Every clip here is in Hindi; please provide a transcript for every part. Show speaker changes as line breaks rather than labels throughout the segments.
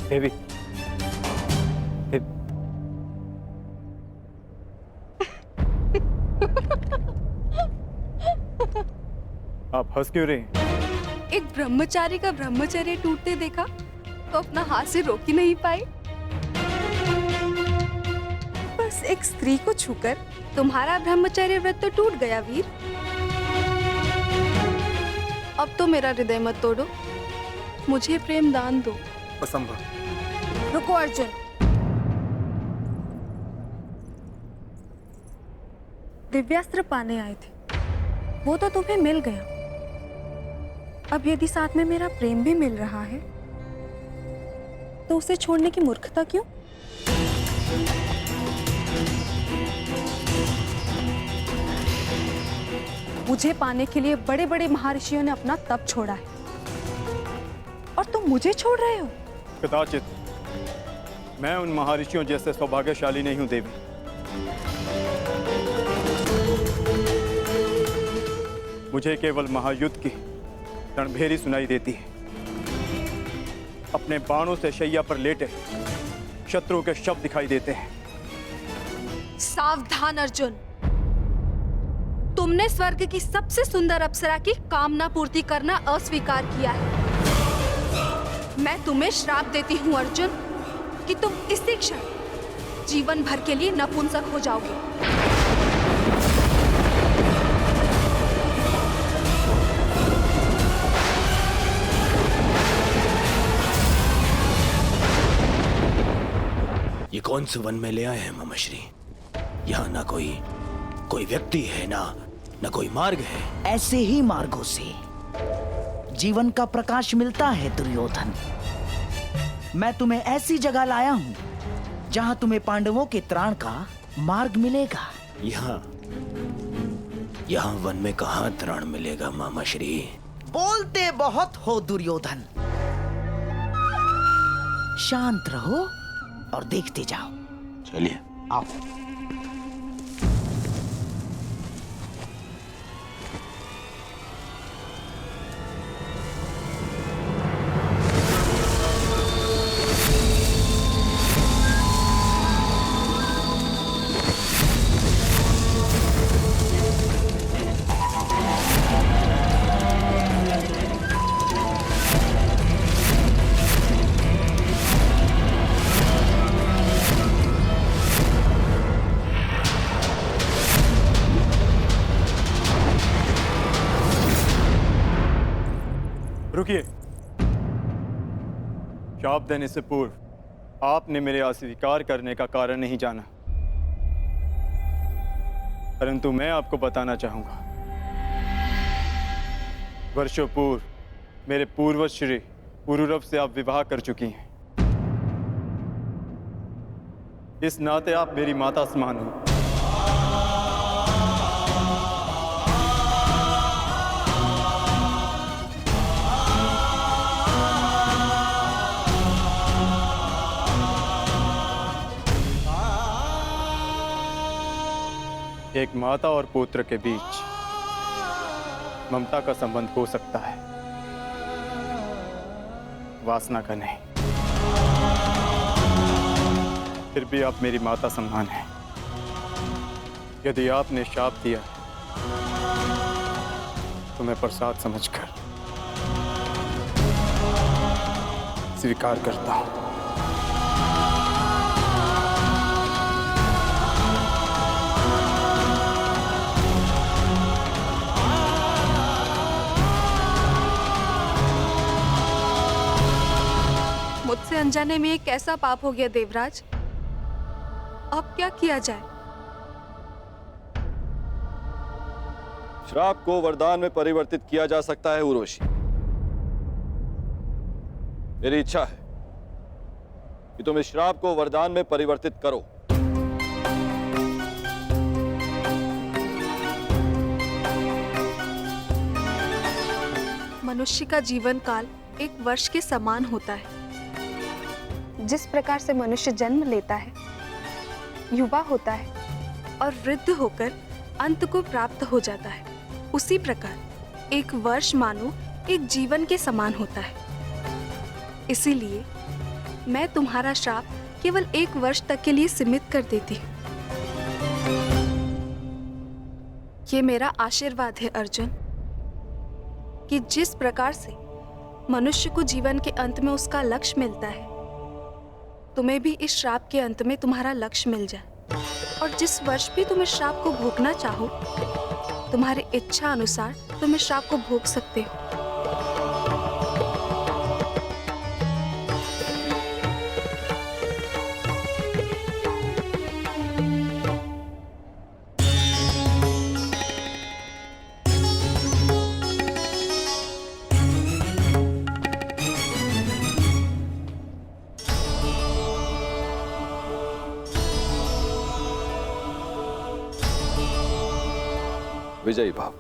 देवी, आप हंस क्यों रहे हैं?
एक ब्रह्मचारी का ब्रह्मचर्य टूटते देखा तो अपना हाथ से रोक ही नहीं पाए। बस एक स्त्री को छूकर तुम्हारा ब्रह्मचर्य व्रत तो टूट गया वीर। अब तो मेरा हृदय मत तोड़ो, मुझे प्रेम दान दो।
असंभव।
रुको अर्जुन, दिव्यास्त्र पाने आए थे, वो तो तुम्हें मिल गया। अब यदि साथ में मेरा प्रेम भी मिल रहा है तो उसे छोड़ने की मूर्खता क्यों? मुझे पाने के लिए बड़े बड़े महर्षियों ने अपना तप छोड़ा है और तुम मुझे छोड़ रहे हो?
कदाचित मैं उन महर्षियों जैसे सौभाग्यशाली नहीं हूं देवी। मुझे केवल महायुद्ध की रणभेरी सुनाई देती है। अपने बाणों से शैया पर लेटे शत्रु के शव दिखाई देते हैं।
सावधान अर्जुन, तुमने स्वर्ग की सबसे सुंदर अप्सरा की कामना पूर्ति करना अस्वीकार किया है। मैं तुम्हें श्राप देती हूँ अर्जुन कि तुम इसी क्षण जीवन भर के लिए नपुंसक हो जाओगे।
ये कौन से वन में ले आए हैं ममश्री? यहाँ ना कोई व्यक्ति है, ना कोई मार्ग है।
ऐसे ही मार्गों से जीवन का प्रकाश मिलता है दुर्योधन। मैं तुम्हें ऐसी जगह लाया हूँ जहाँ तुम्हें पांडवों के त्राण का मार्ग मिलेगा।
यहाँ वन में कहाँ त्राण मिलेगा मामाश्री?
बोलते बहुत हो दुर्योधन, शांत रहो और देखते जाओ।
चलिए
आओ।
रुकिए। शाप देने से पूर्व आपने मेरे अस्वीकार करने का कारण नहीं जाना, परंतु मैं आपको बताना चाहूंगा। वर्षों पूर्व मेरे पूर्वज श्री पुरुरव से आप विवाह कर चुकी हैं। इस नाते आप मेरी माता समान हो। एक माता और पुत्र के बीच ममता का संबंध हो सकता है, वासना का नहीं। फिर भी आप मेरी माता समान हैं। यदि आपने शाप दिया तो मैं प्रसाद समझकर स्वीकार करता हूं।
मुझसे अनजाने में ये कैसा पाप हो गया देवराज? अब क्या किया जाए?
श्राप को वरदान में परिवर्तित किया जा सकता है उर्वशी। मेरी इच्छा है कि तुम इस श्राप को वरदान में परिवर्तित करो।
मनुष्य का जीवन काल एक वर्ष के समान होता है। जिस प्रकार से मनुष्य जन्म लेता है, युवा होता है और वृद्ध होकर अंत को प्राप्त हो जाता है, उसी प्रकार एक वर्ष मानो एक जीवन के समान होता है। इसीलिए मैं तुम्हारा श्राप केवल 1 वर्ष तक के लिए सीमित कर देती हूँ। ये मेरा आशीर्वाद है अर्जुन, कि जिस प्रकार से मनुष्य को जीवन के अंत में उसका लक्ष्य मिलता है, तुम्हें भी इस श्राप के अंत में तुम्हारा लक्ष्य मिल जाए। और जिस वर्ष भी तुम इस श्राप को भोगना चाहो, तुम्हारी इच्छा अनुसार तुम इस श्राप को भोग सकते हो।
विजयी भाव।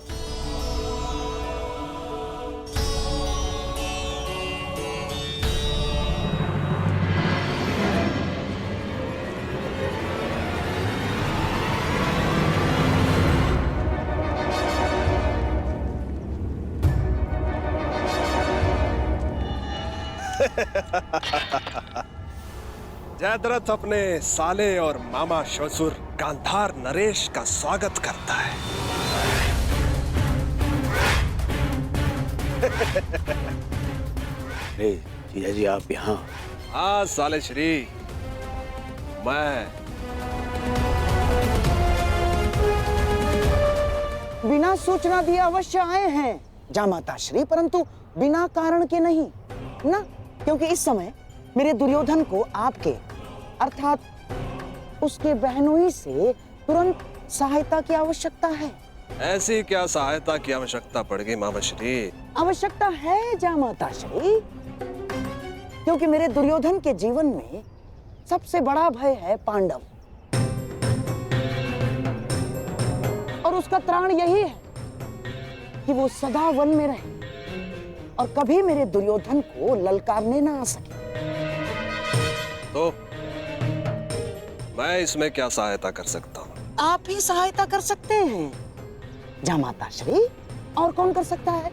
जयद्रथ अपने साले और मामा ससुर गांधार नरेश का स्वागत करता है।
अरे जीजा जी, आप यहाँ?
हाँ साले श्री, मैं
बिना सूचना दिए अवश्य आए हैं जामाता श्री, परंतु बिना कारण के नहीं ना, क्योंकि इस समय मेरे दुर्योधन को आपके अर्थात उसके बहनोई से तुरंत सहायता की आवश्यकता है।
ऐसी क्या सहायता की आवश्यकता पड़ेगी मामा श्री?
आवश्यकता है जामाता श्री, क्योंकि मेरे दुर्योधन के जीवन में सबसे बड़ा भय है पांडव, और उसका त्राण यही है कि वो सदा वन में रहे और कभी मेरे दुर्योधन को ललकारने ना आ सके।
तो मैं इसमें क्या सहायता कर सकता हूँ?
आप ही सहायता कर सकते हैं जामाता श्री, और कौन कर सकता है?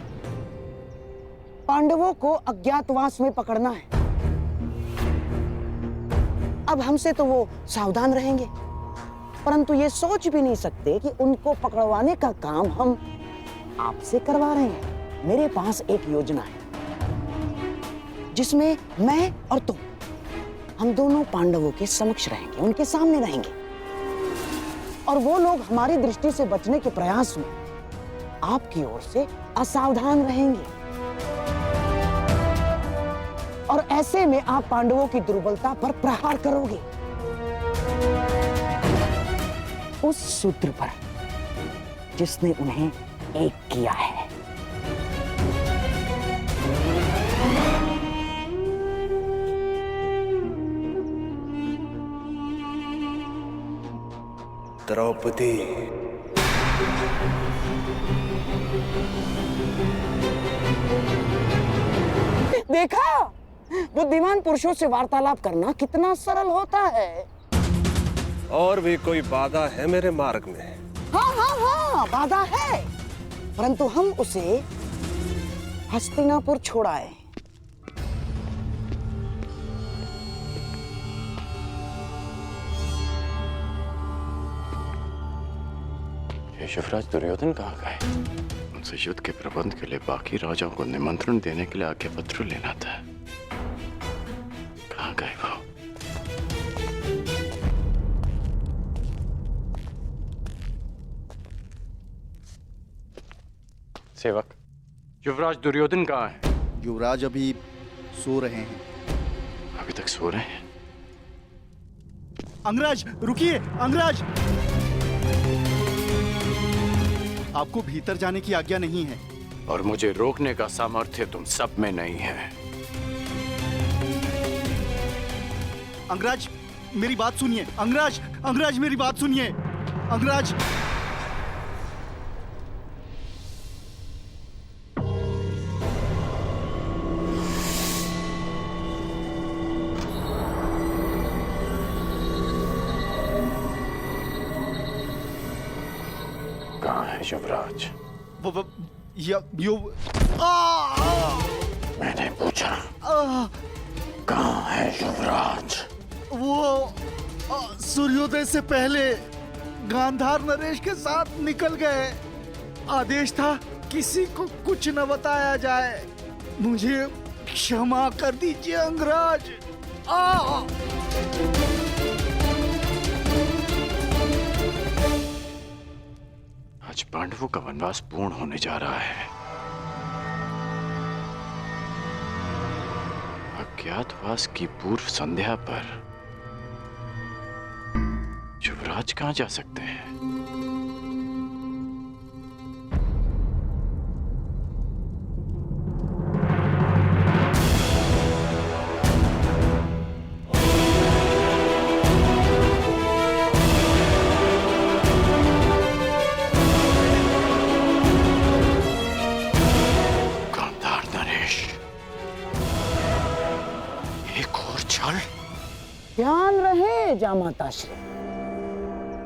पांडवों को अज्ञातवास में पकड़ना है। अब हमसे तो वो सावधान रहेंगे, परंतु ये सोच भी नहीं सकते कि उनको पकड़वाने का काम हम आपसे करवा रहे हैं। मेरे पास एक योजना है जिसमें मैं और तुम, हम दोनों पांडवों के समक्ष रहेंगे, उनके सामने रहेंगे, और वो लोग हमारी दृष्टि से बचने के प्रयास में आपकी ओर से असावधान रहेंगे, और ऐसे में आप पांडवों की दुर्बलता पर प्रहार करोगे, उस सूत्र पर जिसने उन्हें एक किया है।
द्रौपदी,
देखा, बुद्धिमान पुरुषों से वार्तालाप करना कितना सरल होता है।
और भी कोई बाधा है मेरे मार्ग में?
हाँ, बाधा है, परंतु हम उसे हस्तिनापुर छोड़ाए।
युवराज दुर्योधन कहाँ गए? उनसे युद्ध के प्रबंध के लिए बाकी राजाओं को निमंत्रण देने के लिए आज्ञा पत्र लेना था। कहाँ गए वो? सेवक, युवराज दुर्योधन कहाँ है?
युवराज अभी सो रहे हैं।
अभी तक सो रहे हैं?
अंगराज रुकिए, अंगराज! आपको भीतर जाने की आज्ञा नहीं है।
और मुझे रोकने का सामर्थ्य तुम सब में नहीं है।
अंगराज मेरी बात सुनिए, अंगराज, अंगराज मेरी बात सुनिए, अंगराज।
कहाँ है युवराज?
मैंने
पूछा। कहाँ है युवराज?
वो सूर्योदय से पहले गांधार नरेश के साथ निकल गए। आदेश था किसी को कुछ न बताया जाए। मुझे क्षमा कर दीजिए अंगराज।
आज पांडवों का वनवास पूर्ण होने जा रहा है। अज्ञातवास की पूर्व संध्या पर युवराज कहाँ जा सकते हैं? गांधार नरेश, एक और छल।
ध्यान रहे जामाता श्री,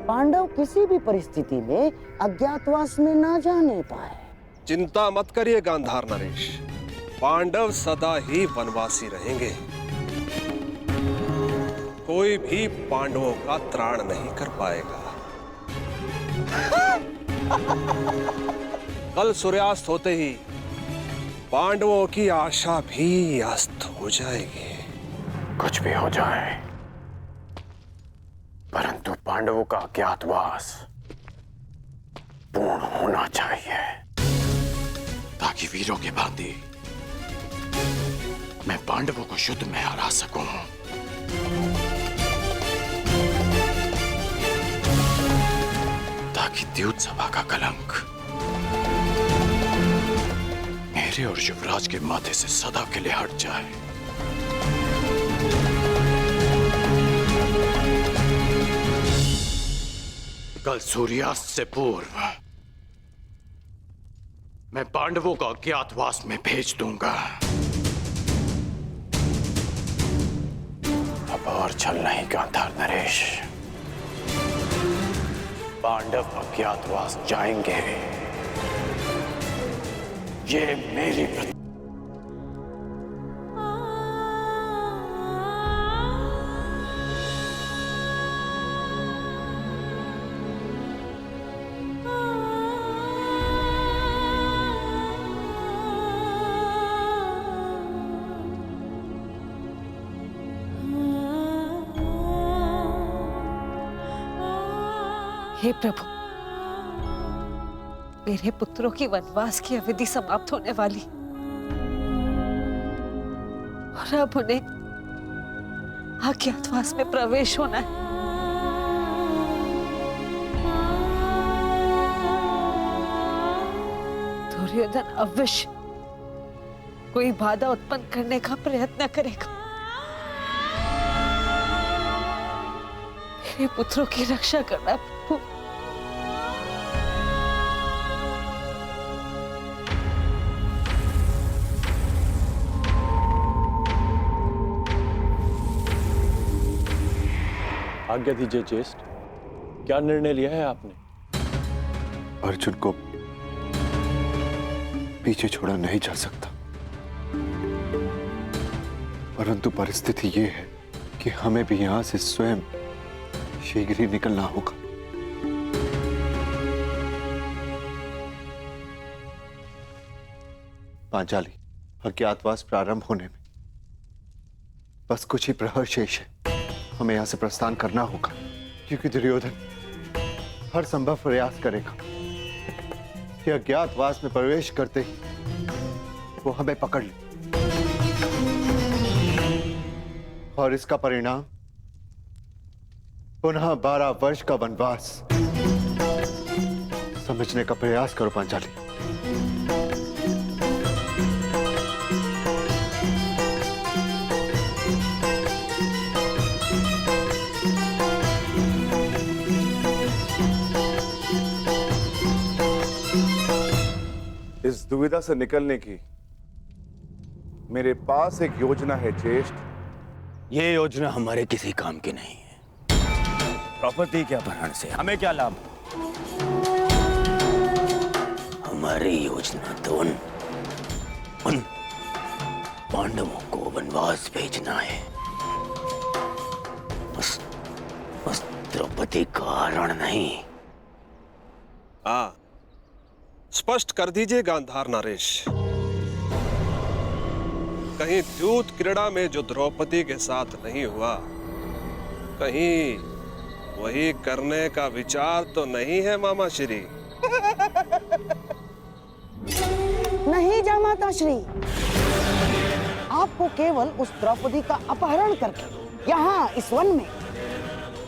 पांडव किसी भी परिस्थिति में अज्ञातवास में ना जाने पाए।
चिंता मत करिए गांधार नरेश, पांडव सदा ही वनवासी रहेंगे। कोई भी पांडवों का त्राण नहीं कर पाएगा। कल सूर्यास्त होते ही पांडवों की आशा भी अस्त हो जाएगी।
कुछ भी हो जाए, परंतु पांडवों का अज्ञातवास पूर्ण होना चाहिए, ताकि वीरों के भांति मैं पांडवों को युद्ध में हरा सकूं। ताकि द्यूत सभा का कलंक मेरे और युवराज के माथे से सदा के लिए हट जाए। कल सूर्यास्त से पूर्व मैं पांडवों को अज्ञातवास में भेज दूंगा। अब और छल नहीं गांधार नरेश, पांडव अज्ञातवास जाएंगे, ये मेरी
हे प्रभु, मेरे पुत्रों की वनवास की अवधि समाप्त होने वाली और अब उन्हें अज्ञातवास में प्रवेश होना है। दुर्योधन अवश्य कोई बाधा उत्पन्न करने का प्रयत्न करेगा। मेरे पुत्रों की रक्षा करना प्रभु।
आज्ञा दीजिए ज्येष्ठ, क्या निर्णय लिया है आपने?
अर्जुन को पीछे छोड़ा नहीं जा सकता, परंतु परिस्थिति ये है कि हमें भी यहां से स्वयं शीघ्र ही निकलना होगा। पांचाली, अज्ञातवास प्रारंभ होने में बस कुछ ही प्रहर शेष है। हमें यहां से प्रस्थान करना होगा, क्योंकि दुर्योधन हर संभव प्रयास करेगा कि अज्ञातवास में प्रवेश करते ही वो हमें पकड़ ले, और इसका परिणाम पुनः 12 वर्ष का वनवास। समझने का प्रयास करो पांचाली।
इस दुविधा से निकलने की मेरे पास एक योजना है ज्येष्ठ।
ये योजना हमारे किसी काम की नहीं है। प्रॉपर्टी के अपहरण से हमें क्या लाभ? हमारी योजना तो उन पांडवों को वनवास भेजना है। उस द्रौपदी का रण नहीं।
हाँ, स्पष्ट कर दीजिए गांधार नरेश, कहीं द्यूत क्रीड़ा में जो द्रौपदी के साथ नहीं हुआ, कहीं वही करने का विचार तो नहीं है मामा श्री?
नहीं जामाता श्री, आपको केवल उस द्रौपदी का अपहरण करके यहाँ इस वन में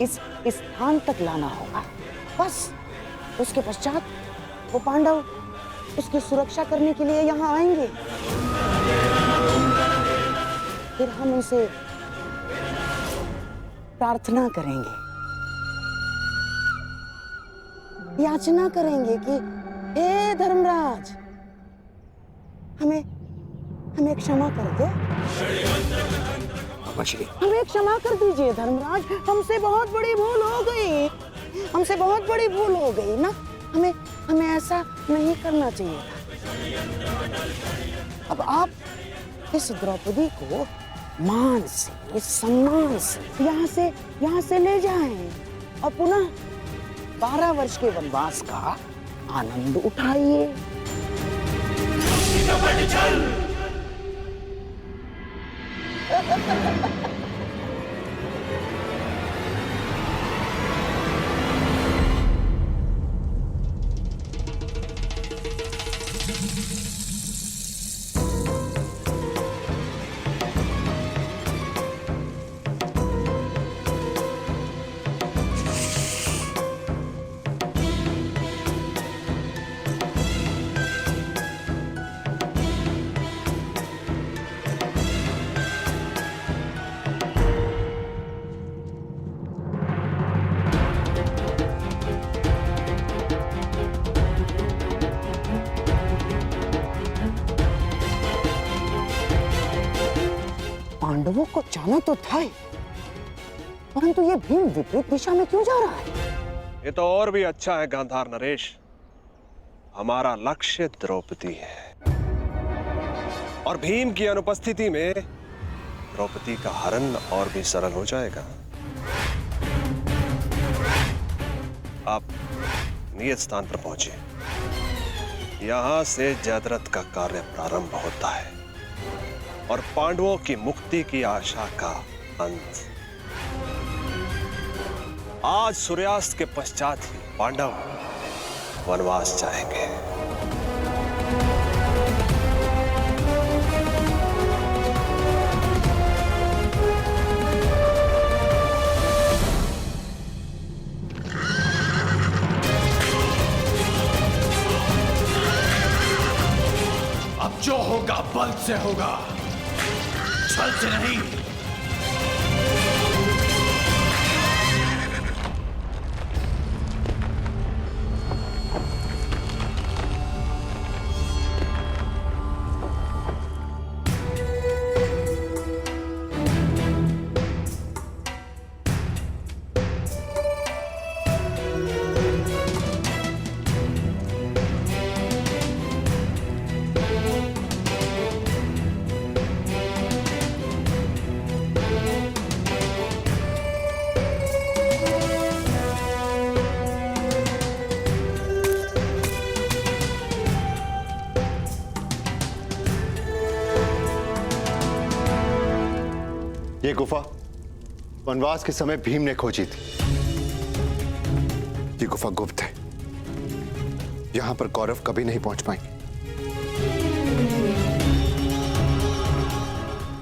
इस स्थान तक लाना होगा, बस। उसके पश्चात वो पांडव उसकी सुरक्षा करने के लिए यहाँ आएंगे। फिर हम उनसे प्रार्थना करेंगे, याचना करेंगे कि हे धर्मराज, हमें क्षमा कर दो।
मछली,
हमें क्षमा कर दीजिए धर्मराज, हमसे बहुत बड़ी भूल हो गई, हमसे बहुत बड़ी भूल हो गई ना। हमें ऐसा नहीं करना चाहिए था। अब आप इस द्रौपदी को मान से, सम्मान से यहाँ से ले जाएं और पुनः 12 वर्ष के वनवास का आनंद उठाइए। पांडवों को जाना तो था ही, परंतु ये भीम विपरीत दिशा में क्यों जा रहा है?
ये तो और भी अच्छा है गांधार नरेश, हमारा लक्ष्य द्रौपदी है और भीम की अनुपस्थिति में द्रौपदी का हरण और भी सरल हो जाएगा। आप नियत स्थान पर पहुंचे, यहां से जयद्रथ का कार्य प्रारंभ होता है और पांडवों की मुक्ति की आशा का अंत। आज सूर्यास्त के पश्चात ही पांडव वनवास जाएंगे।
अब जो होगा बल से होगा, छल से नहीं।
ये गुफा वनवास के समय भीम ने खोजी थी। ये गुफा गुप्त है, यहां पर कौरव कभी नहीं पहुंच पाएंगे।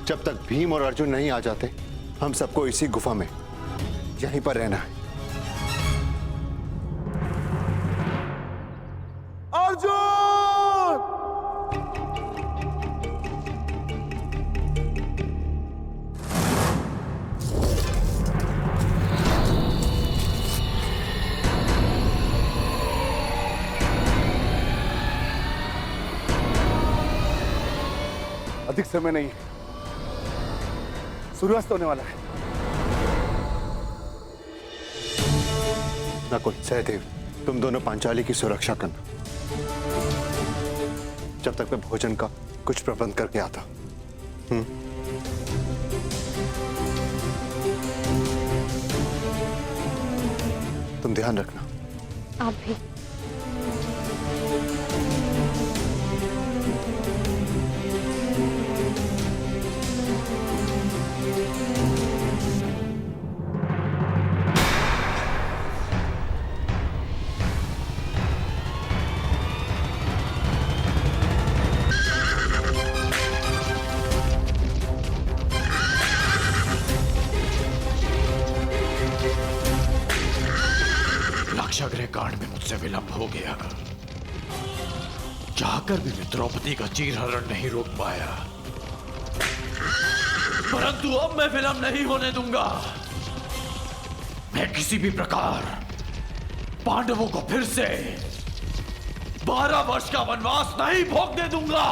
जब तक भीम और अर्जुन नहीं आ जाते, हम सबको इसी गुफा में यहीं पर रहना है।
अर्जुन! अधिक समय नहीं है, सूर्यास्त होने वाला है।
नकुल, सहदेव, तुम दोनों पांचाली की सुरक्षा करना, जब तक मैं भोजन का कुछ प्रबंध करके आता। तुम ध्यान रखना।
आप भी।
लाक्षागृह कांड में मुझसे विलंब हो गया। चाहकर भी मैं द्रौपदी का चीरहरण नहीं रोक पाया, परंतु अब मैं विलंब नहीं होने दूंगा। मैं किसी भी प्रकार पांडवों को फिर से 12 वर्ष का वनवास नहीं भोगने दूंगा।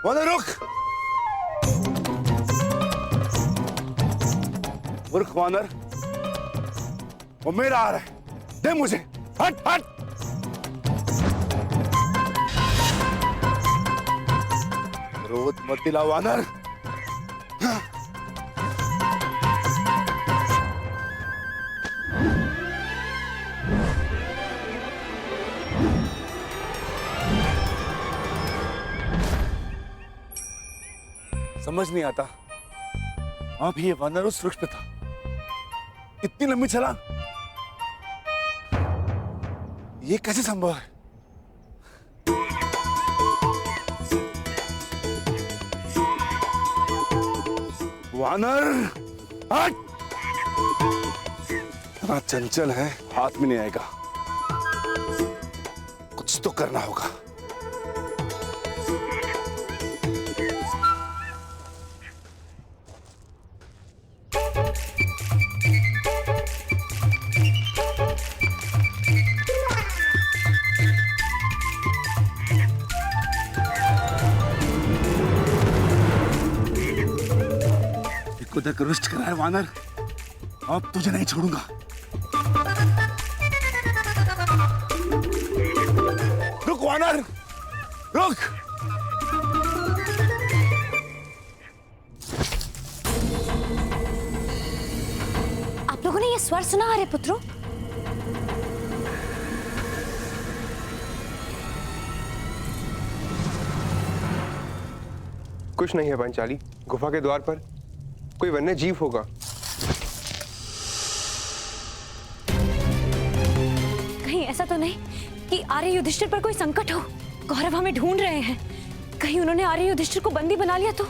वानर रुक! मूर्ख वानर, वो मेरा आ रहा है, दे मुझे। हट हट! क्रोध मत दिला वानर। समझ नहीं आता, अभी ये वानर उस वृक्ष पे था, इतनी लंबी छलांग, ये कैसे संभव है? वानर हट! इतना चंचल है, हाथ में नहीं आएगा। कुछ तो करना होगा। तक रुष्ट करा है वानर, अब तुझे नहीं छोड़ूंगा। रुक वानर, रुक!
आप लोगों ने ये स्वर सुना आर्य पुत्रों?
कुछ नहीं है पांचाली, गुफा के द्वार पर कोई वन्य जीव होगा।
कहीं ऐसा तो नहीं कि आर्य युधिष्ठिर पर कोई संकट हो? कौरव हमें ढूंढ रहे हैं, कहीं उन्होंने आर्य युधिष्ठिर को बंदी बना लिया तो?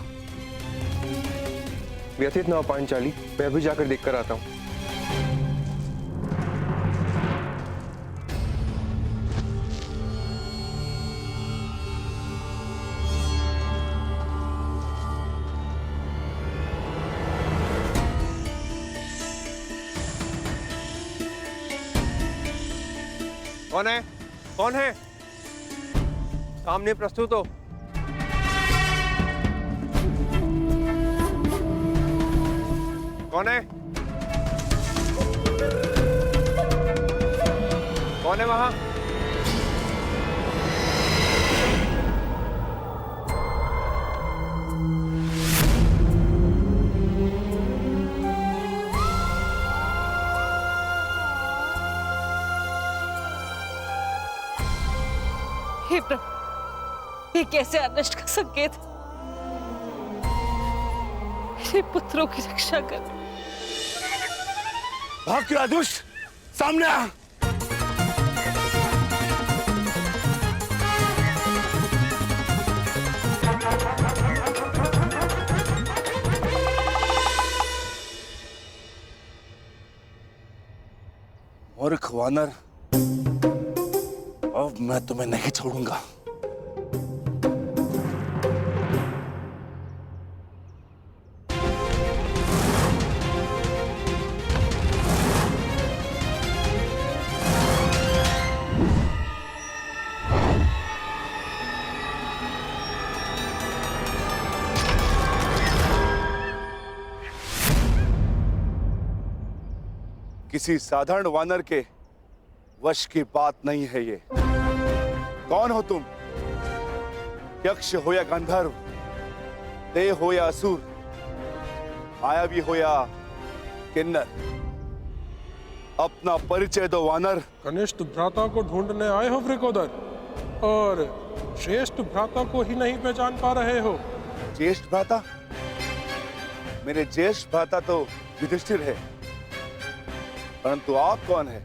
व्यथित ना हो पांचाली, मैं अभी जाकर देखकर आता हूँ। कौन है? कौन है? सामने प्रस्तुत हो। कौन है? कौन है वहां?
हे प्रभु, ये कैसे अनिष्ट का संकेत? मेरे पुत्रों की रक्षा कर।
भाग क्यों दुष्ट, सामने आ! मूर्ख वानर, अब मैं तुम्हें नहीं छोड़ूंगा। किसी साधारण वानर के वश की बात नहीं है ये। कौन हो तुम? यक्ष हो या गंधर्व, देव हो या असुर, मायावी हो या किन्नर, अपना परिचय दो वानर।
कनिष्ठ भ्राता को ढूंढने आए हो वृकोदर, और श्रेष्ठ भ्राता को ही नहीं पहचान पा रहे हो।
ज्येष्ठ भ्राता? मेरे ज्येष्ठ भ्राता तो युधिष्ठिर है, परंतु आप कौन है?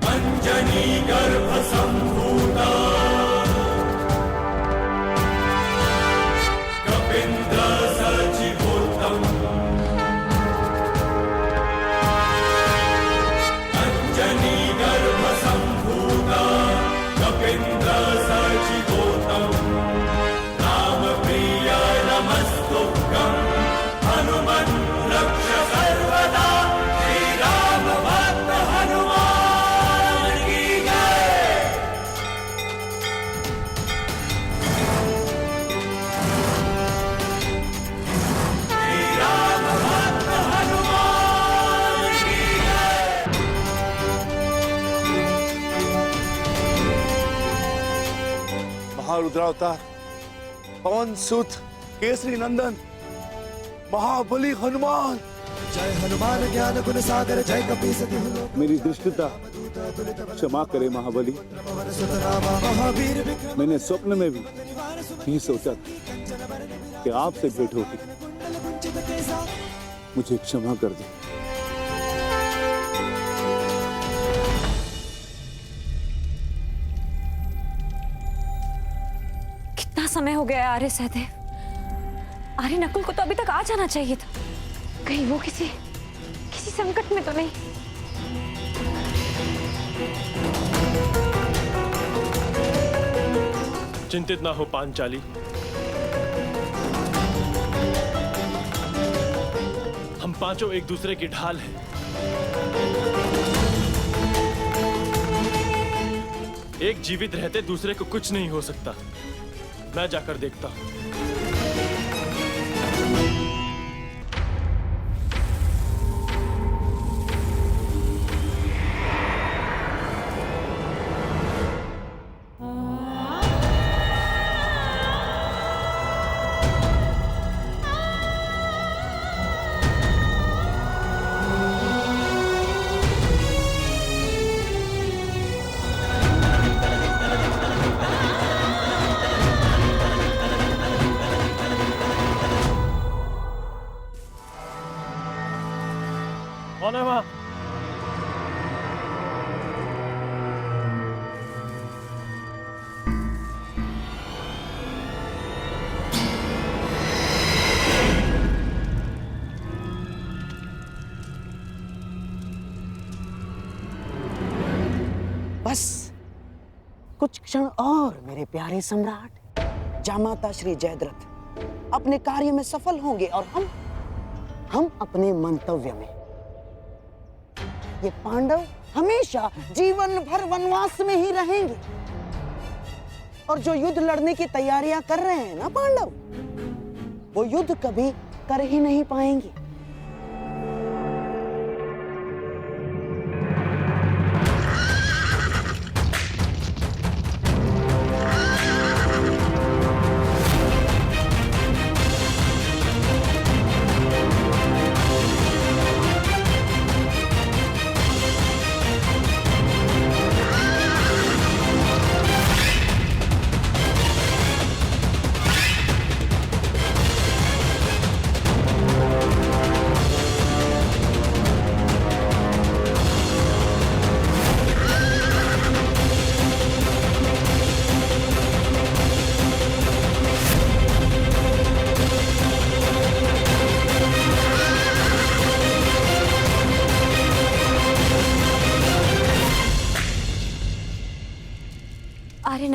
अंजनी गर्भ संभूता कपिंद्र सचिवोत्तम, अंजनी गर्भ संभूता कपिंद्र सचिवोत्तम, राम प्रिय नमस्तुभ्यं, हनुमन् रक्ष सर्वदा, श्री राम भक्त हनुमान की जय। श्री राम भक्त हनुमान की जय।
महारुद्रावतार, पवन सुत, केसरी नंदन, महाबली हनुमान।
जय हनुमान ज्ञान गुण सागर, जय कपीस तिहु लोक।
मेरी दुष्टता क्षमा करे महाबली।
महावीर विक्रम,
मैंने स्वप्न में भी नहीं सोचा था कि आपसे भेंट होगी। मुझे क्षमा कर दो।
कितना समय हो गया है आर्य सहदेव? आर्य नकुल को तो अभी तक आ जाना चाहिए था। कहीं वो किसी संकट में तो नहीं?
चिंतित ना हो पांचाली, हम पांचों एक दूसरे की ढाल हैं। एक जीवित रहते दूसरे को कुछ नहीं हो सकता। मैं जाकर देखता हूं। कौन है वहां?
बस कुछ क्षण और मेरे प्यारे सम्राट, जामाता श्री जयद्रथ अपने कार्य में सफल होंगे और हम अपने मंतव्य में। ये पांडव हमेशा जीवन भर वनवास में ही रहेंगे, और जो युद्ध लड़ने की तैयारियां कर रहे हैं ना पांडव, वो युद्ध कभी कर ही नहीं पाएंगे।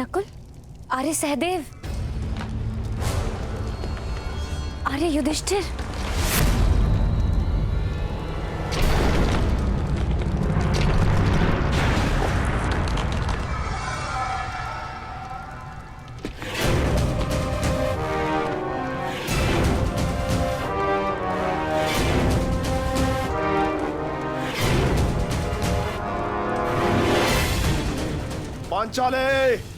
नकुल, आर्य सहदेव, आर्य युधिष्ठिर।
पांचाले,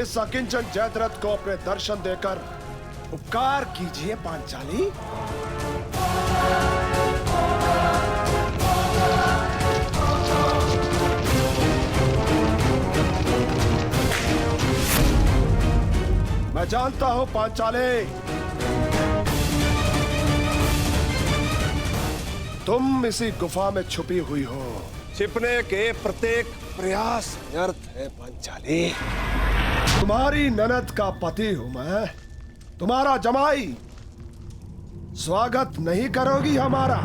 इस अकिंचन जयद्रथ को अपने दर्शन देकर उपकार कीजिए पांचाली। मैं जानता हूं पांचाले, तुम इसी गुफा में छुपी हुई हो। छिपने के प्रत्येक प्रयास व्यर्थ है पांचाली। तुम्हारी ननद का पति हूं मैं, तुम्हारा जमाई। स्वागत नहीं करोगी हमारा?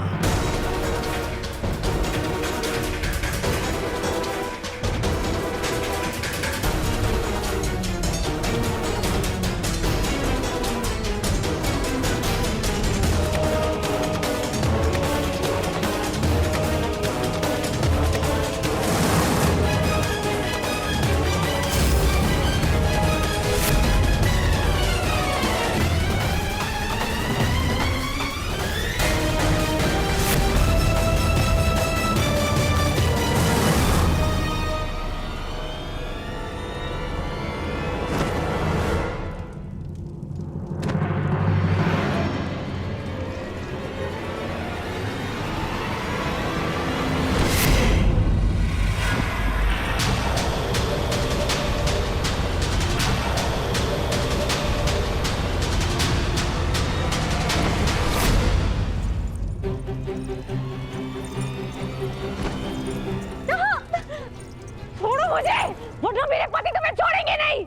वरना मेरे पति तुम्हें छोड़ेंगे नहीं।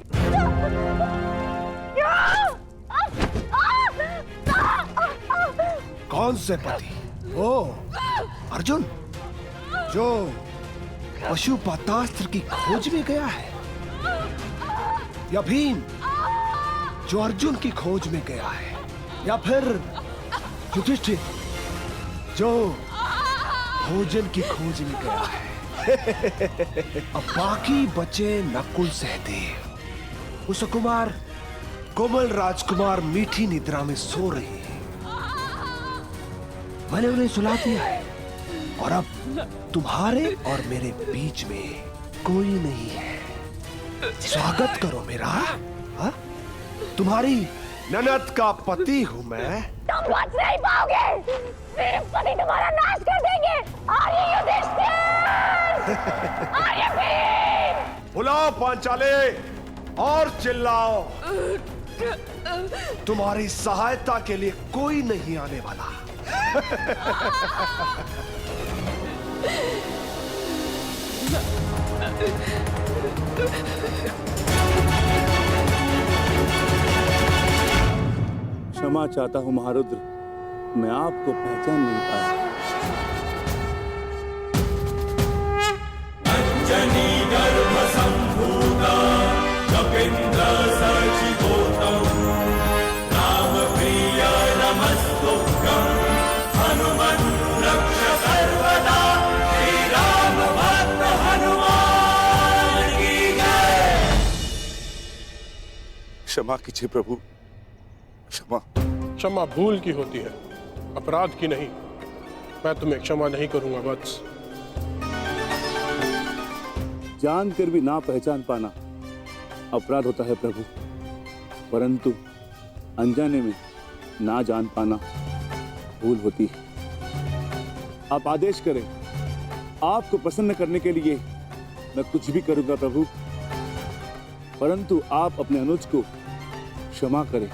कौन से पति? ओ अर्जुन, जो पशुपतास्त्र की खोज में गया है, या भीम जो अर्जुन की खोज में गया है, या फिर युधिष्ठिर जो भोजन की खोज में गया है। अब बाकी बचे नकुल सहदेव, कुसुकुमार, कोमल राजकुमार मीठी निद्रा में सो रहे हैं। मैंने उन्हें सुला दिया है और अब तुम्हारे और मेरे बीच में कोई नहीं है। स्वागत करो मेरा। हा? तुम्हारी ननद का पति हूं मैं।
तुम बच नहीं पाओगे, मेरे पति तुम्हारा नाश कर देंगे। आर्य युधिष्ठिर, आर्य भीम।
बुलाओ पांचाले और चिल्लाओ। तुम्हारी सहायता के लिए कोई नहीं आने वाला।
क्षमा चाहता हूं महारुद्र, मैं आपको पहचान नहीं पाया।
अंजनी गर्भ संभूता कपिंद्र सचिवोतम राम प्रिय नमस्तुभ्यं हनुमन् रक्ष सर्वदा श्री राम भक्त हनुमान की जय।
क्षमा कीजिए प्रभु, क्षमा।
क्षमा भूल की होती है, अपराध की नहीं। मैं तुम्हें क्षमा नहीं करूंगा वत्स।
जानकर भी ना पहचान पाना अपराध होता है प्रभु, परंतु अनजाने में ना जान पाना भूल होती है। आप आदेश करें, आपको प्रसन्न करने के लिए मैं कुछ भी करूंगा प्रभु, परंतु आप अपने अनुज को क्षमा करें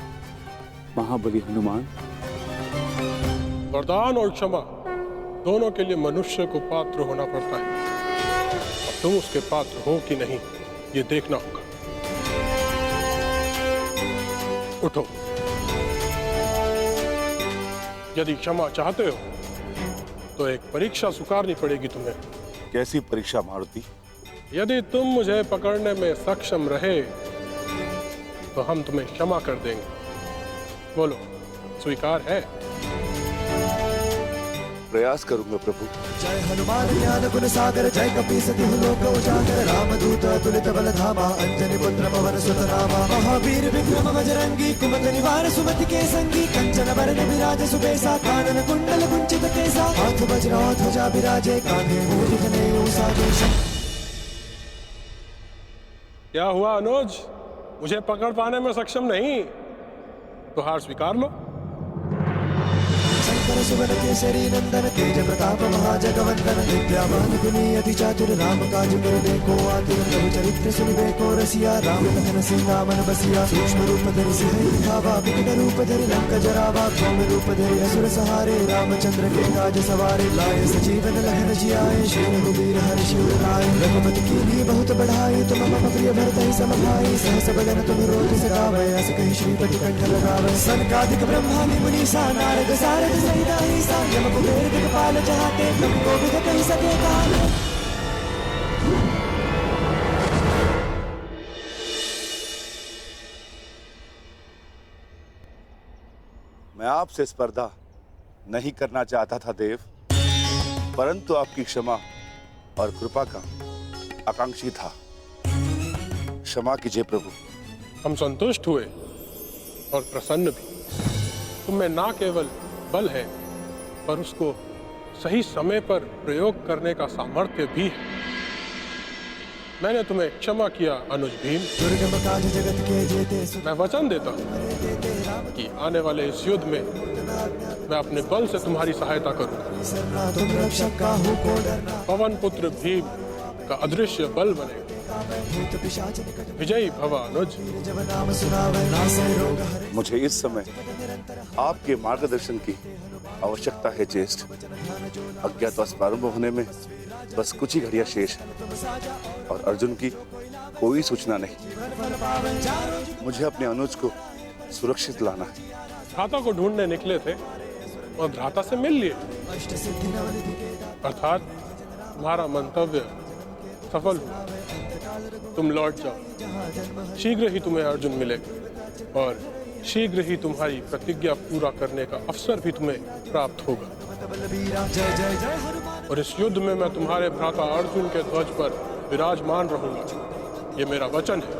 महाबली हनुमान।
वरदान और क्षमा दोनों के लिए मनुष्य को पात्र होना पड़ता है। अब तुम उसके पात्र हो कि नहीं, ये देखना होगा। उठो, यदि क्षमा चाहते हो तो एक परीक्षा स्वीकारनी पड़ेगी तुम्हें।
कैसी परीक्षा मारुति?
यदि तुम मुझे पकड़ने में सक्षम रहे तो हम तुम्हें क्षमा कर देंगे। बोलो, स्वीकार है?
प्रयास करूंगा प्रभु।
जय हनुमान ज्ञान गुण सागर, जय कपीस तिहु लोक उजागर, रामदूत अतुलित बल धामा, अंजनी पुत्र पवन सुत नामा, महावीर विक्रम बजरंगी, कुमति निवार सुमति के संगी, कंचन बरन विराज सुबेसा, कानन कुंडल कुंचित केसा, हाथ वज्र ध्वजा विराजे, कांधे मूज जनेऊ साजे।
क्या हुआ अनुज, मुझे पकड़ पाने में सक्षम नहीं? तो हार स्वीकार लो।
शंकर सुवन केसरी नंदन, तेज प्रताप महाजगवंदन, विद्यावान गुणी अति चातुर, राम काज करने को आतुर, प्रभु चरित्र सुनिबे को रसिया, राम लखन सीता मन बसिया, सूक्ष्म रूप धरि सिंह दिखावा, विकट रूप धरि लंक जरावा, सौम्य रूप धरि असुर सहारे, रामचंद्र के काज सवारे, लाए सजीवन लहन जियाए, श्री रघुवीर हर्षि उर लाए, रघुपति कीन्ही बहुत बढ़ाई, तुम मम प्रिय भरत ही सम भाई, सहस बदन तुम रोज सगावे, अस कहि श्रीपति कंठ लगावे, सनकादिक ब्रह्मादि मुनीसा, नारद सारद सहित अहिसा, यम कुबेर दिक्पाल चाहते, तुम को विद कहि सके काल।
मैं आपसे स्पर्धा नहीं करना चाहता था देव, परंतु आपकी क्षमा और कृपा का आकांक्षी था। क्षमा कीजिए प्रभु।
हम संतुष्ट हुए और प्रसन्न भी। तुम्हें ना केवल बल है, पर उसको सही समय पर प्रयोग करने का सामर्थ्य भी है। मैंने तुम्हें क्षमा किया अनुज भीम।
दुर्गम काज जगत के जेते,
मैं वचन देता हूँ कि आने वाले इस युद्ध में मैं अपने बल से तुम्हारी सहायता करूंगा।
तुम रक्षक काहू को डरना,
पवन पुत्र भीम का अदृश्य बल बनेगा। विजयी भव अनुज।
मुझे इस समय आपके मार्गदर्शन की आवश्यकता है ज्येष्ठ। अज्ञातवास प्रारंभ होने में बस कुछ ही घड़ियां शेष है और अर्जुन की कोई सूचना नहीं। मुझे अपने अनुज को सुरक्षित लाना है।
भ्राता को ढूंढने निकले थे और भ्राता से मिल लिए, अर्थात तुम्हारा मंतव्य सफल हुआ। तुम लौट जाओ, शीघ्र ही तुम्हें अर्जुन मिलेगा और शीघ्र ही तुम्हारी प्रतिज्ञा पूरा करने का अवसर भी तुम्हें प्राप्त होगा। और इस युद्ध में मैं तुम्हारे भ्राता अर्जुन के ध्वज पर विराजमान रहूंगा, ये मेरा वचन है।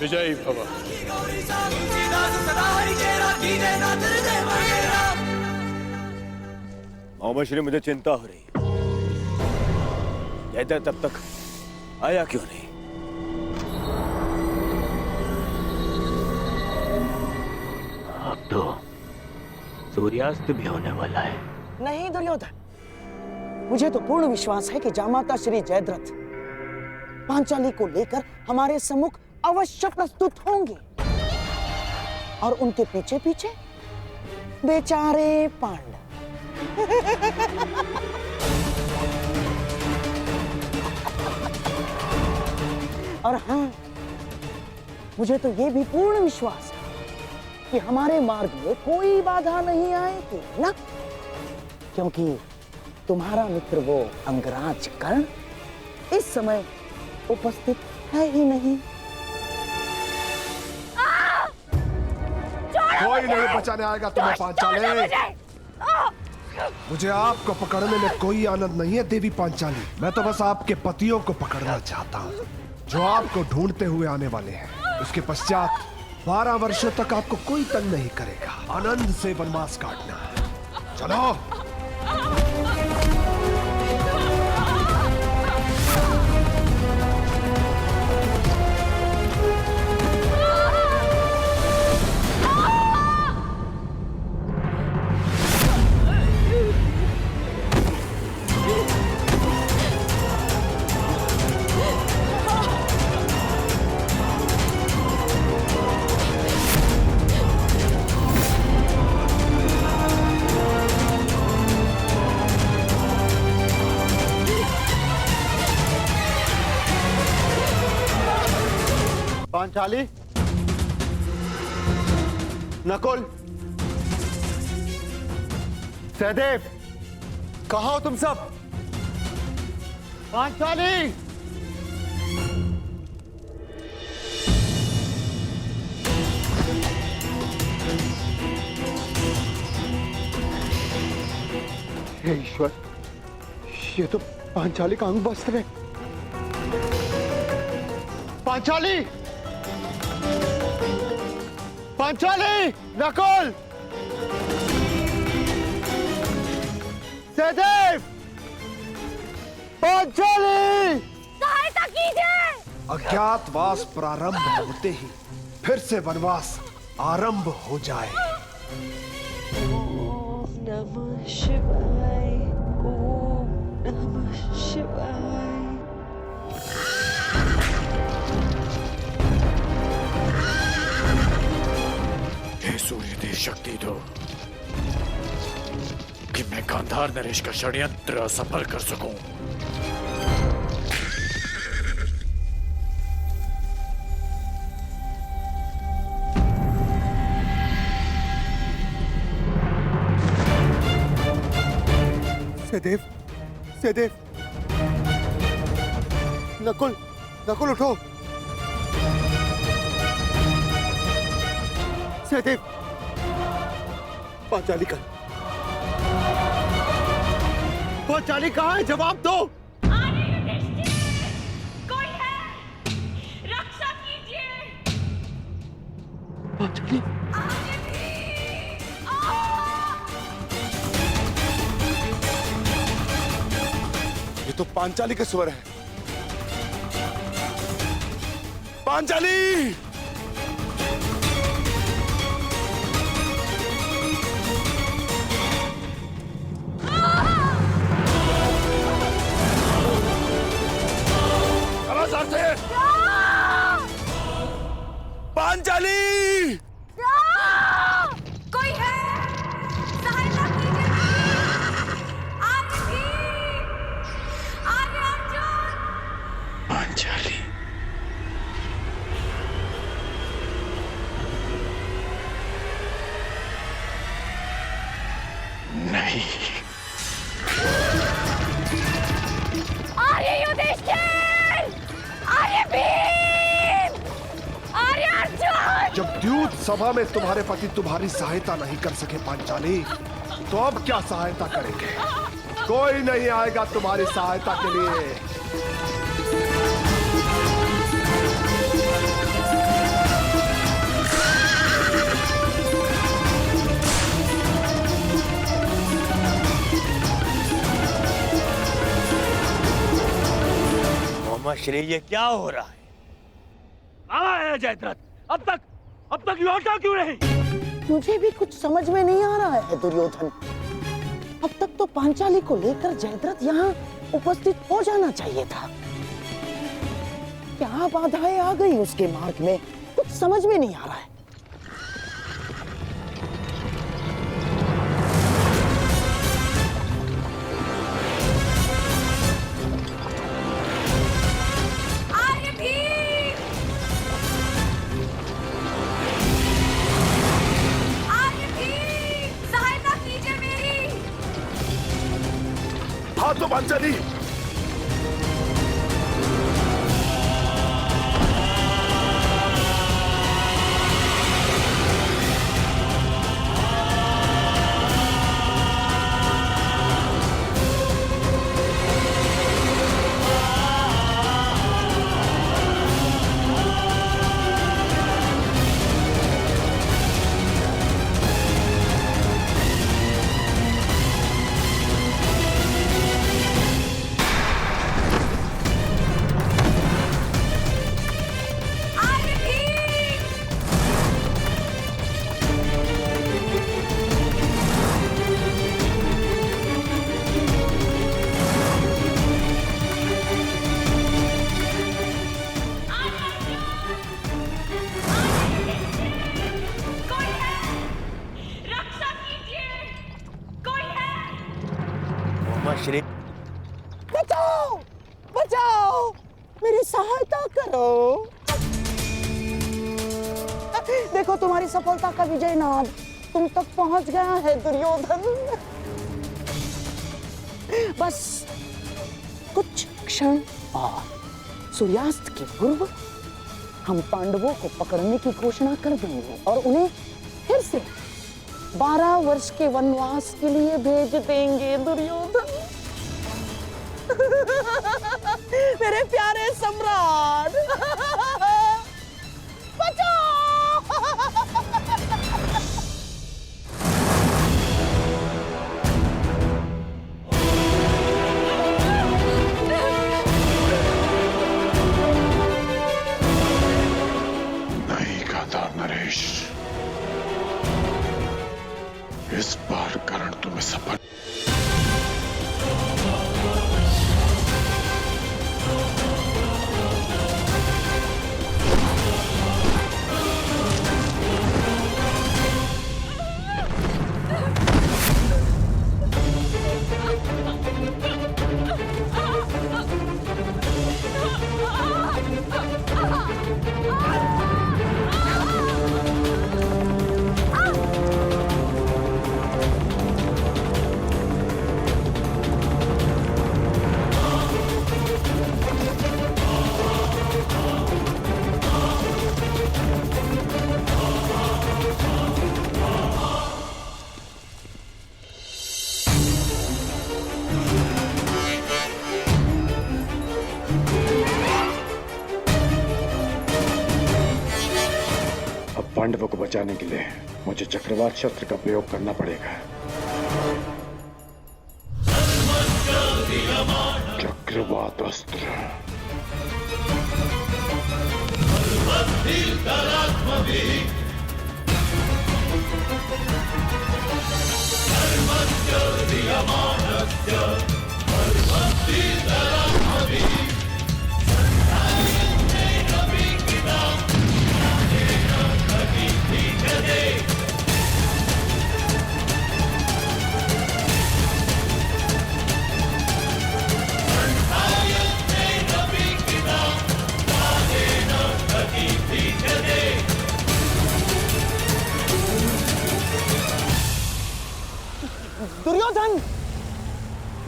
विजयी भव।
मामा श्री, मुझे चिंता हो रही है। जयद्रथ तब तक आया क्यों नहीं?
अब तो सूर्यास्त भी होने वाला है।
नहीं दुर्योधन, मुझे तो पूर्ण विश्वास है कि जामाता श्री जयद्रथ पांचाली को लेकर हमारे सम्मुख अवश्य प्रस्तुत होंगे और उनके पीछे पीछे बेचारे पांडव। और हाँ, मुझे तो ये भी पूर्ण विश्वास है कि हमारे मार्ग में कोई बाधा नहीं आएगी ना, क्योंकि तुम्हारा मित्र वो अंगराज कर्ण इस समय उपस्थित है ही नहीं।
कोई नहीं बचाने आएगा तुम्हें पांचाली। मुझे आपको पकड़ने में कोई आनंद नहीं है देवी पांचाली। मैं तो बस आपके पतियों को पकड़ना चाहता हूँ जो आपको ढूंढते हुए आने वाले हैं। उसके पश्चात 12 वर्षों तक आपको कोई तंग नहीं करेगा। आनंद से वनवास काटना है। चलो।
पांचाली, नकुल, सहदेव, कहाँ हो तुम सब? पांचाली! हे ईश्वर, ये तो पांचाली का अंग वस्त्र है। पांचाली! पांचाली! नकुल! सहदेव! पांचाली!
सहायता कीजिए!
अज्ञातवास प्रारंभ होते ही फिर से वनवास आरंभ हो जाए।
ओम नमः शिवाय, ओम नमः शिवाय।
हे सूर्य देव, शक्ति दो कि मैं गांधार नरेश का षड्यंत्र सफल कर सकूं।
सहदेव, सहदेव, नकुल, नकुल उठो। सहदेव, पांचाली का, पांचाली कहाँ है? जवाब दो।
कोई है? रक्षा कीजिए!
पांचाली,
ये तो पांचाली के स्वर है। पांचाली! पांचाली!
कोई है? सहायता कीजिए! आर्य अर्जुन!
पांचाली, नहीं।
आर्य युधिष्ठिर! आर्य भीम! आर्य अर्जुन!
जब द्यूत सभा में तुम्हारे पति तुम्हारी सहायता नहीं कर सके पांचाली, तो अब क्या सहायता करेंगे? कोई नहीं आएगा तुम्हारी सहायता के लिए।
मोहम्मद श्री, ये क्या हो रहा है? कहाँ है जयद्रथ? अब तक लौटा क्यों नहीं?
मुझे भी कुछ समझ में नहीं आ रहा है दुर्योधन। अब तक तो पांचाली को लेकर जयद्रथ यहाँ उपस्थित हो जाना चाहिए था। क्या बाधाएं आ गई उसके मार्ग में, कुछ समझ में नहीं आ रहा है।
हाँ तो पांचाली,
श्री,
बचाओ, बचाओ, मेरी सहायता करो। देखो तुम्हारी सफलता का विजय नाद तुम तक पहुंच गया है दुर्योधन। बस कुछ क्षण और सूर्यास्त के पूर्व हम पांडवों को पकड़ने की घोषणा कर देंगे और उन्हें फिर से 12 वर्ष के वनवास के लिए भेज देंगे। दुर्योधन मेरे प्यारे सम्राट बचाओ।
नरेश, इस बार करण तुम्हें सफल पांडवों को बचाने के लिए मुझे चक्रवात शस्त्र का प्रयोग करना पड़ेगा। चक्रवात अस्त्र।
दुर्योधन,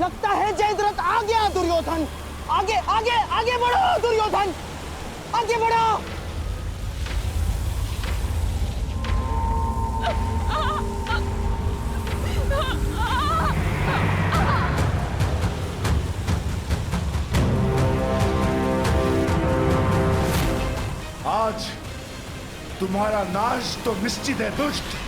लगता है जयद्रथ आ गया। दुर्योधन आगे आगे आगे बढ़ो। दुर्योधन आगे बढ़ो।
आज तुम्हारा नाश तो निश्चित है दुष्ट।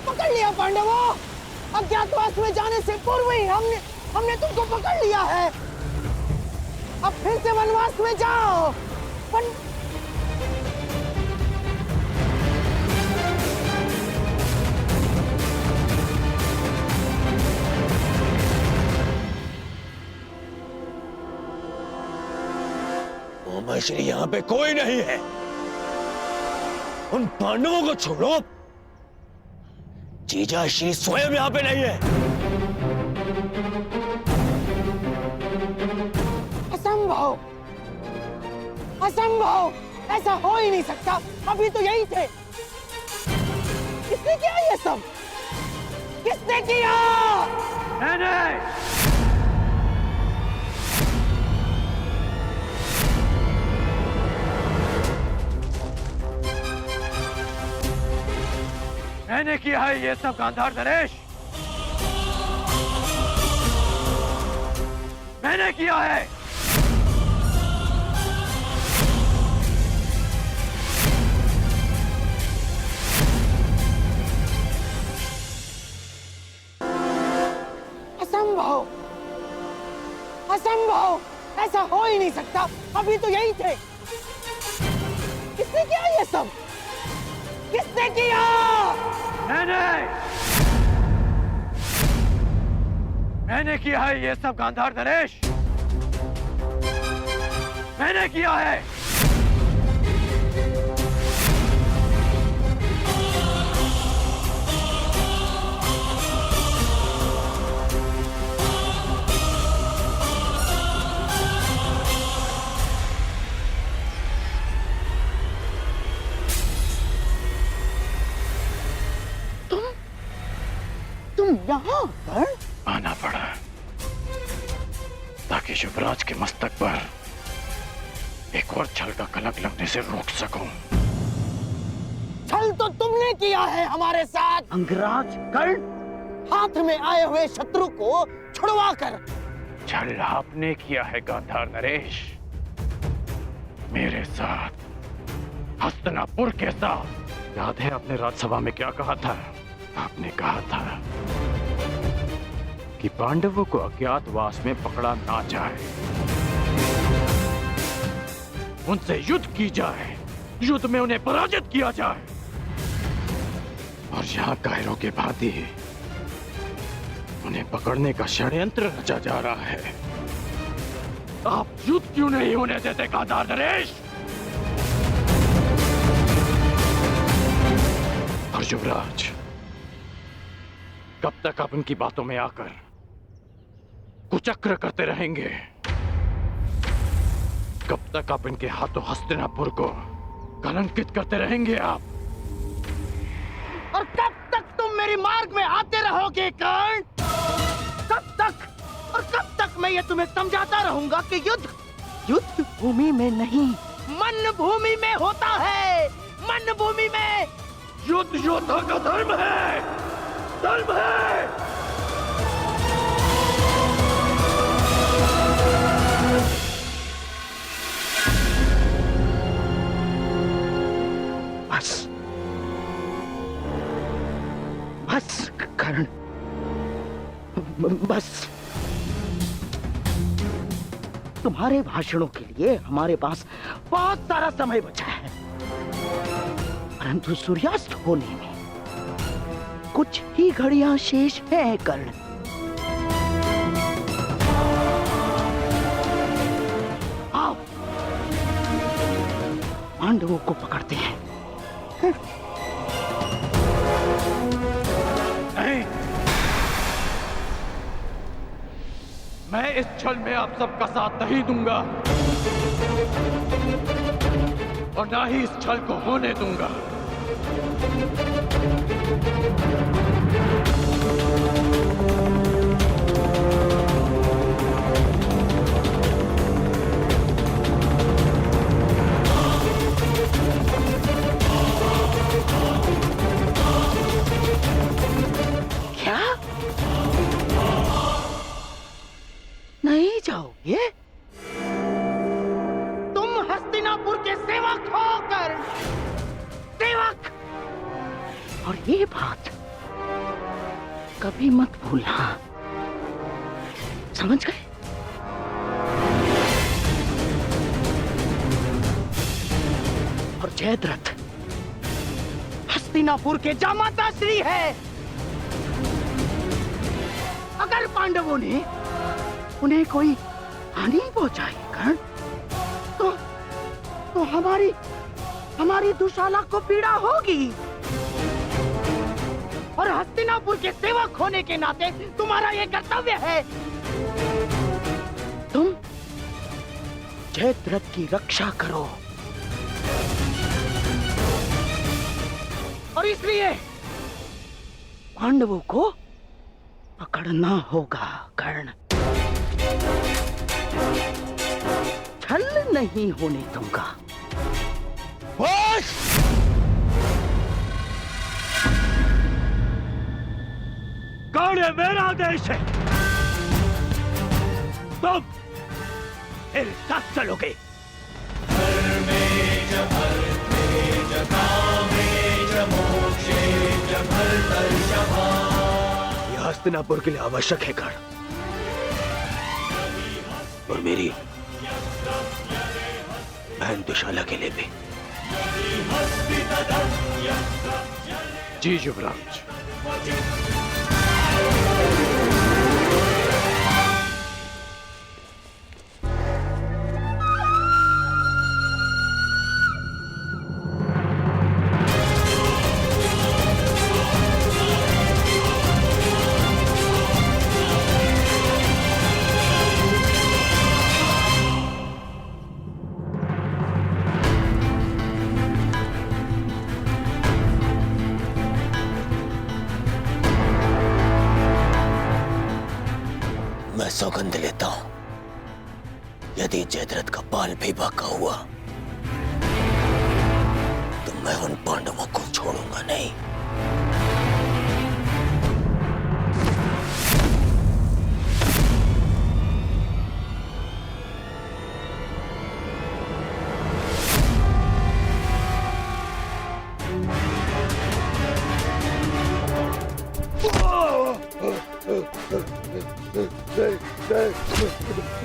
पकड़ लिया पांडवों। अज्ञातवास में जाने से पूर्व ही हमने तुमको पकड़ लिया है। अब फिर से वनवास में जाओ।
श्री यहाँ पे कोई नहीं है। उन पांडवों को छोड़ो, जीजा श्री स्वयं यहाँ पे नहीं है।
असंभव, असंभव, ऐसा हो ही नहीं सकता। अभी तो यही थे। किसने किया ये सब? किसने किया?
नहीं। मैंने किया है ये सब गांधार नरेश। मैंने किया है।
असंभव, असंभव, ऐसा हो ही नहीं सकता। अभी तो यही थे। किसने किया ये सब? किसने किया?
मैंने किया है ये सब गांधार नरेश। मैंने किया है।
तुम यहाँ पर?
आना पड़ा ताकि युवराज के मस्तक पर एक और छल का कलंक लगने से रोक सकूं।
छल तो तुमने किया है हमारे साथ अंगराज कर्ण। हाथ में आए हुए शत्रु को छुड़वा कर।
छल आपने किया है गांधार नरेश, मेरे साथ, हस्तिनापुर के साथ। याद है आपने राज्यसभा में क्या कहा था? आपने कहा था कि पांडवों को अज्ञातवास में पकड़ा ना जाए, उनसे युद्ध की जाए, युद्ध में उन्हें पराजित किया जाए। और यहाँ कायरों के भांति उन्हें पकड़ने का षड्यंत्र रचा जा रहा है। आप युद्ध क्यों नहीं होने देते गांधार नरेश? और युवराज, कब तक आप उनकी बातों में आकर कुचक्र करते रहेंगे? कब तक आप इनके हाथों हस्तिनापुर को कलंकित करते रहेंगे आप?
और कब तक तुम मेरे मार्ग में आते रहोगे कर्ण? कब तक? और कब तक मैं ये तुम्हें समझाता रहूंगा कि युद्ध भूमि में नहीं, मन भूमि में होता है। मन भूमि में
युद्ध योद्धा का धर्म है, धर्म है।
बस, बस कर्ण, बस। तुम्हारे भाषणों के लिए हमारे पास बहुत सारा समय बचा है, परंतु सूर्यास्त होने में कुछ ही घड़ियां शेष हैं कर्ण। आओ, पांडवों को पकड़ते हैं।
नहीं, मैं इस छल में आप सबका साथ नहीं दूंगा और ना ही इस छल को होने दूंगा।
क्या? नहीं जाओगे? तुम हस्तिनापुर के सेवक हो कर्ण, सेवक। और ये बात कभी मत भूलना, समझ गए? और जयद्रथ हस्तिनापुर के जामाता श्री है। अगर पांडवों ने उन्हें कोई हानि पहुंचाई कर्ण, तो हमारी दुशाला को पीड़ा होगी। और हस्तिनापुर के सेवक होने के नाते तुम्हारा यह कर्तव्य है। तुम जयद्रथ की रक्षा करो। और इसलिए पांडवों को पकड़ना होगा कर्ण। छल नहीं होने दूंगा।
कर्ण मेरा देश है, तुम मेरे साथ चलोगे। यह हस्तिनापुर के लिए आवश्यक है गढ़, और मेरी बहन दुशाला के लिए भी।
जी युवराज।
मैं सौगंध लेता हूं, यदि जयद्रथ का बाल भी बाका हुआ तो मैं उन पांडवों को छोड़ूंगा नहीं।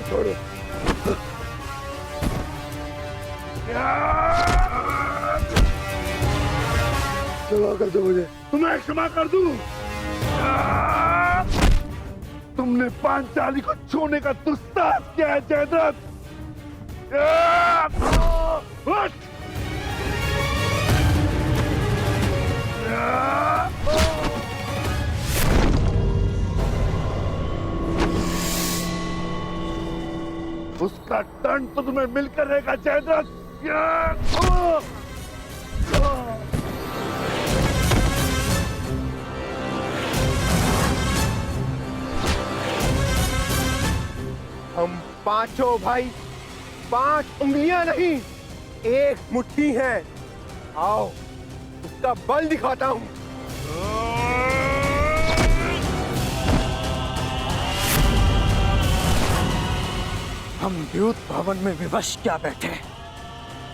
छोड़ो। क्षमा कर दो मुझे, तुम्हें क्षमा कर दूं। तुमने पांचाली को छूने का दुस्साहस किया है जयद्रथ। उसका दंड तो तुम्हें मिलकर रहेगा जयद्रथ।
हम पांचों भाई 5 उंगलियां नहीं, एक मुट्ठी हैं। आओ उसका बल दिखाता हूं।
हम द्यूत भवन में विवश क्या बैठे,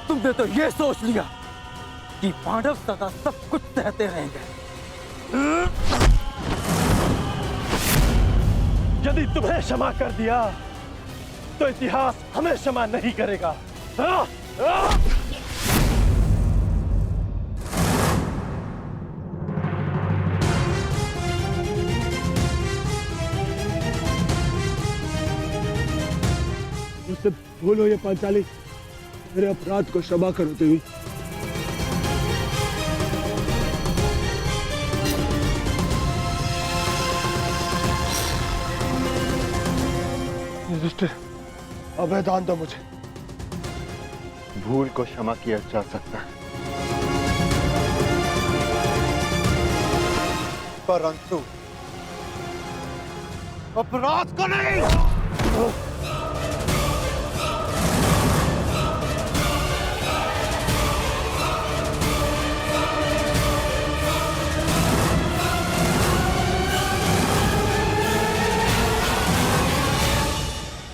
तुमने तो ये सोच लिया कि पांडव सदा सब कुछ सहते रहेंगे।
यदि तुम्हें क्षमा कर दिया तो इतिहास हमें क्षमा नहीं करेगा।
मुझसे भूल हो ये पांचाली, मेरे अपराध को क्षमा करो देवी।
युधिष्ठिर, अभय दान दो मुझे।
भूल को क्षमा किया जा सकता है,
परंतु अपराध को नहीं।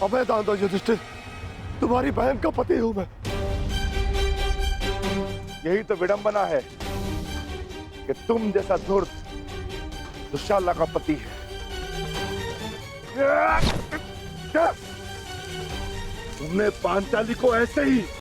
अभय दान दो युधिष्ठिर, तुम्हारी बहन का पति हूं मैं। यही तो विडंबना है कि तुम जैसा धूर्त दुशाला का पति है। तुमने पांचाली को ऐसे ही